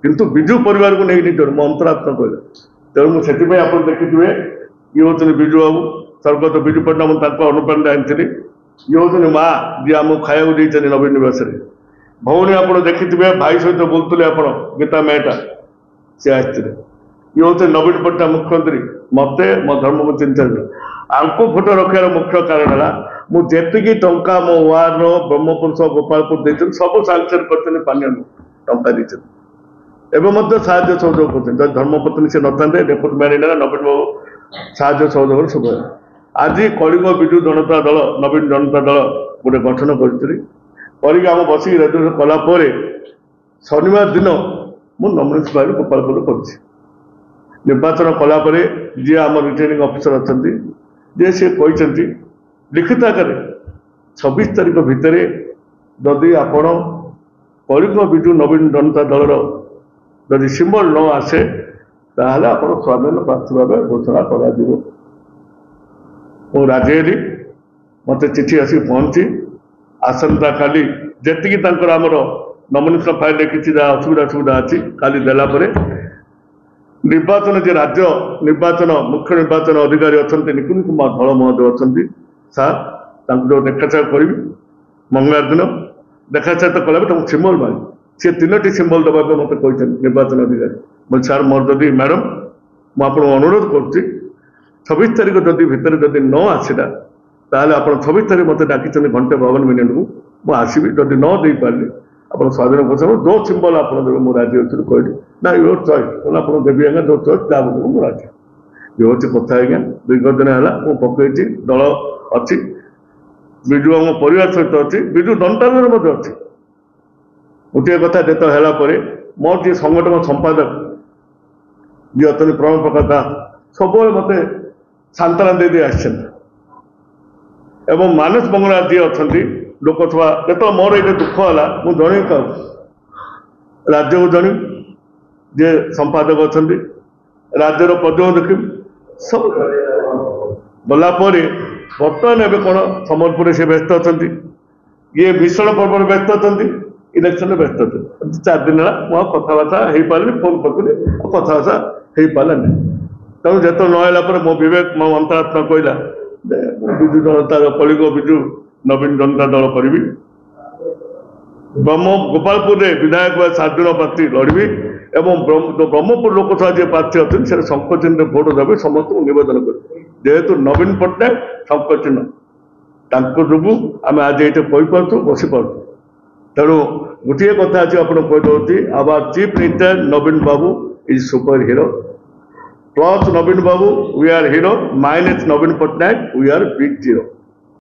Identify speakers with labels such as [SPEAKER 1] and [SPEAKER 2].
[SPEAKER 1] किंतु विजु परिवार को नहीं निज मो अंतरात्मा कहले तेणु मुझे आप देखिए ये हूँ विजु बाबू स्वर्गत विजु पट्टना मुझे अनुप्राणित आनी ये हूँ माँ जी आमको खाया देते नवीन निवास भौणी आप देखिए भाई सहित बोलते आप गीता मेहटा सी आसते ये हूँ नवीन पट्टना मुख्यमंत्री मत मो धर्म को चिंता आंको फोटो रखार मुख्य कारण है मुझे टंका मो वार्ड ब्रह्मपुर गोपालपुर देते सब सांक्शन कर पानी टंका देते एवं साहय सहयोग कर धर्मपत्नी से नथा डेपुटी मैनेजर नवीन बाबू साहय सहयोग सब आज कलिंग विजु जनता दल नवीन जनता दल गोटे गठन कर आम बसिक रेजुलेसन कलापर शनिवार दिन मु नॉमिनेशन फाइल गोपालपुर कर निर्वाचन कलापर जी आम रिटर्निंग ऑफिसर अच्छा जे सी कहते लिखित आकार 26 तारीख भितर जदि आपण कलिंग विजु नवीन जनता दल जदि सिंबल न आसे ताहले आपण स्वाधीन प्रार्थी भाव घोषणा कर राजी हेली मत चिठी आसी पहुंची आसंता काली जी आमर नॉमिनेशन फाइल किसी असुविधा सुविधा अच्छी काली देला निर्वाचन जे राज्य निर्वाचन मुख्य निर्वाचन अधिकारी अच्छा निकुंज कुमार धल महोदय अच्छा सार जो देखा करी मंगलवार दिन देखा तो कला सिंबल मांग सी 3टी सिंबल दबा मत कहते निर्वाचन अधिकारी बोले सार मोर जदि मैडम मुझे अनुरोध कर 26 तारीख जदि भितर जदि न आसला ताहले आप 26 तारीख मत डाक घंटे 52 मिनिट को मुझे आसवि जदि न दे पारि आप स्वाधीन घोषणा जो सिंबल आप देवे राजी अच्छी कहली ना योर चॉइस आप देवी आज्ञा जो चॉइस ता मुझे राजी ये हूँ कथा आज्ञा दीर्घ दिन है मुझे पकई दल अच्छी विजु आम परिवार सहित अच्छी विजु जनता दल अच्छी गोटे कथा जो है मोर जी संगठन संपादक जी अच्छा प्रमोद प्रकाश दास सब मत सांत्वना दे आसन मानस बंगला जी अच्छा लोकसभा जो मोर ये दुख है मुझे जन क्या राज्य को जन जे संपादक अच्छा राज्यर प्रजोग देख सब गलापर बर्तमान एवं कौन सम्बलपुर से व्यस्त अच्छा ये भीषण पर्व व्यस्त अच्छा इलेक्शन व्यस्त थे 4 दिन है मुझे कथबार्ता हो पारे फोन करी कथबार्ता हो पारानी तेणु जो नहला मो विवेक मो अंतरात्मा कहला विजु जनता कलिंग विजु नवीन जनता दल करी गोपालपुर विधायक भाई 7 जन प्रार्थी लड़बी एवं ब्रह्मपुर लोकसभा जी प्रार्थी अच्छे से शंखचिन्ह भोट देवे समस्त नवेदन कर जेहेतु नवीन पट्टनायक शंखचिन्ह जो आम आज ये कहीपु बसीपु तेणु गोटे कथा अच्छी आप कहीदे our chief minister Naveen Babu is super hero plus Naveen Babu we are hero minus Naveen Patnaik we are big zero.